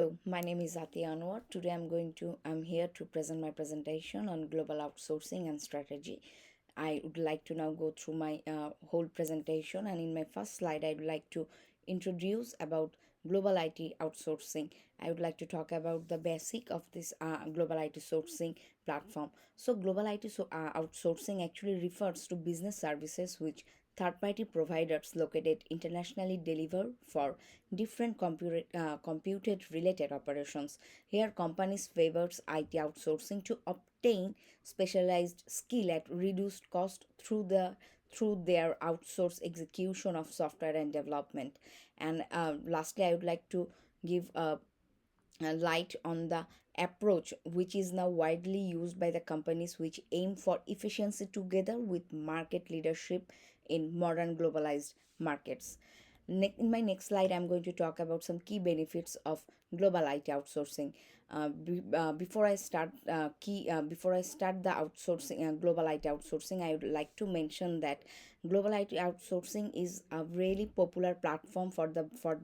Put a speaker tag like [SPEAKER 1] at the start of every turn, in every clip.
[SPEAKER 1] Hello, my name is Zati Anwar. Today I'm here to present my presentation on global outsourcing and strategy. I would like to now go through my whole presentation, and in my first slide I would like to introduce about global IT outsourcing. I would like to talk about the basic of this global IT sourcing platform. So global outsourcing actually refers to business services which third-party providers located internationally deliver for different computed related operations. Here, companies favors IT outsourcing to obtain specialized skill at reduced cost through their outsourced execution of software and development. And lastly, I would like to give a light on the approach which is now widely used by the companies which aim for efficiency together with market leadership in modern globalized markets. In my next slide, I'm going to talk about some key benefits of global IT outsourcing. Before I start the outsourcing, global IT outsourcing, I would like to mention that global IT outsourcing is a really popular platform for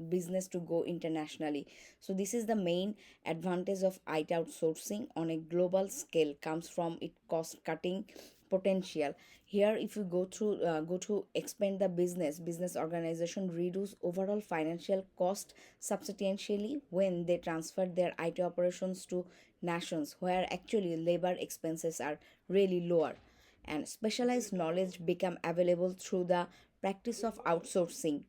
[SPEAKER 1] business to go internationally. So this is the main advantage of IT outsourcing on a global scale comes from its cost cutting potential. Here if you go to expand the business organization reduce overall financial cost substantially when they transfer their IT operations to nations where actually labor expenses are really lower, and specialized knowledge become available through the practice of outsourcing.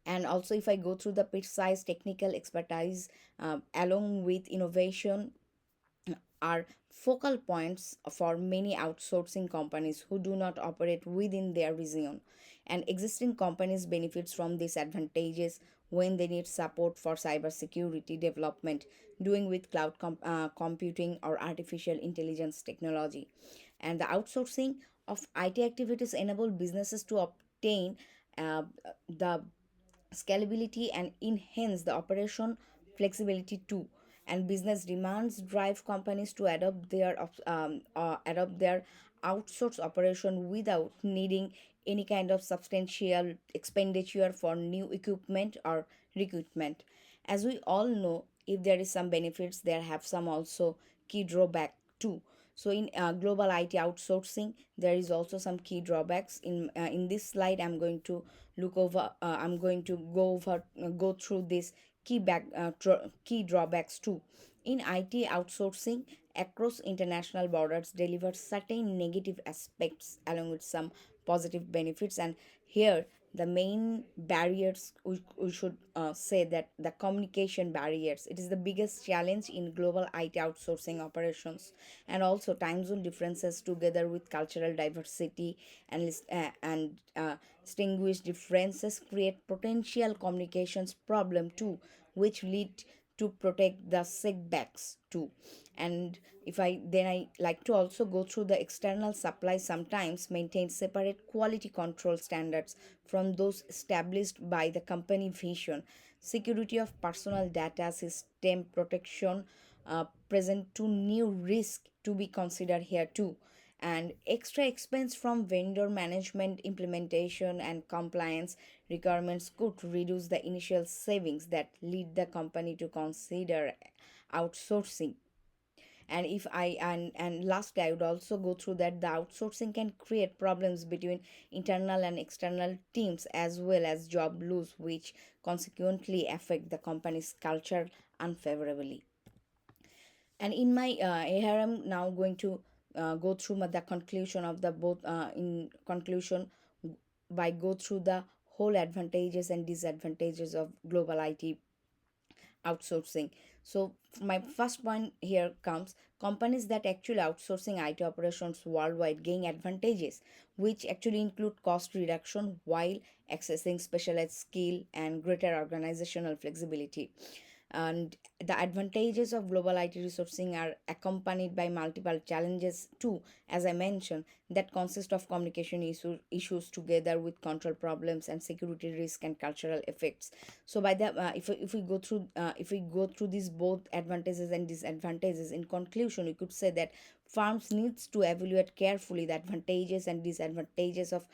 [SPEAKER 1] And also if I go through the precise technical expertise along with innovation are focal points for many outsourcing companies who do not operate within their region, and existing companies benefits from these advantages when they need support for cybersecurity development doing with computing or artificial intelligence technology. And the outsourcing of IT activities enable businesses to obtain the scalability and enhance the operation flexibility too. And business demands drive companies to adopt their outsource operation without needing any kind of substantial expenditure for new equipment or recruitment. As we all know, if there is some benefits, there have some also key drawback too. So in global IT outsourcing, there is also some key drawbacks. In this slide, I'm going to go through this key drawbacks too. In IT outsourcing across international borders delivers certain negative aspects along with some positive benefits, and here the main barriers we should say that the communication barriers, it is the biggest challenge in global IT outsourcing operations. And also time zone differences together with cultural diversity and distinguished differences create potential communications problem too, which lead to protect the setbacks too. And if I like to also go through the external supply sometimes maintain separate quality control standards from those established by the company vision. Security of personal data system protection present two new risk to be considered here too. And extra expense from vendor management implementation and compliance requirements could reduce the initial savings that lead the company to consider outsourcing. And if I and lastly I would also go through that the outsourcing can create problems between internal and external teams as well as job loss which consequently affect the company's culture unfavorably. And in my here I'm now going to go through the conclusion of the both in conclusion by go through the whole advantages and disadvantages of global IT outsourcing. So my first point here comes companies that actually outsourcing IT operations worldwide gain advantages which actually include cost reduction while accessing specialized skill and greater organizational flexibility. And the advantages of global IT resourcing are accompanied by multiple challenges too, as I mentioned, that consist of issues together with control problems and security risk and cultural effects. So by the if we go through these both advantages and disadvantages, in conclusion we could say that firms needs to evaluate carefully the advantages and disadvantages of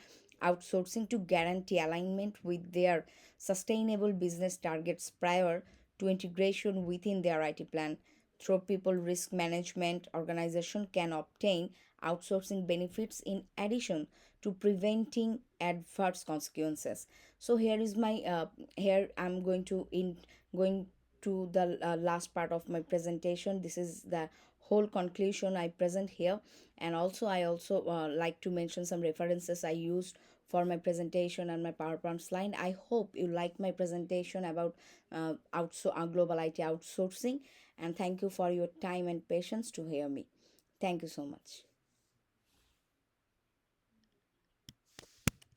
[SPEAKER 1] outsourcing to guarantee alignment with their sustainable business targets prior to integration within their IT plan. Through people risk management, organization can obtain outsourcing benefits in addition to preventing adverse consequences. So here is my here I'm going to in going to the last part of my presentation. This is the whole conclusion I present here, and also I also like to mention some references I used for my presentation and my PowerPoint slide. I hope you like my presentation about global IT outsourcing, and thank you for your time and patience to hear me. Thank you so much.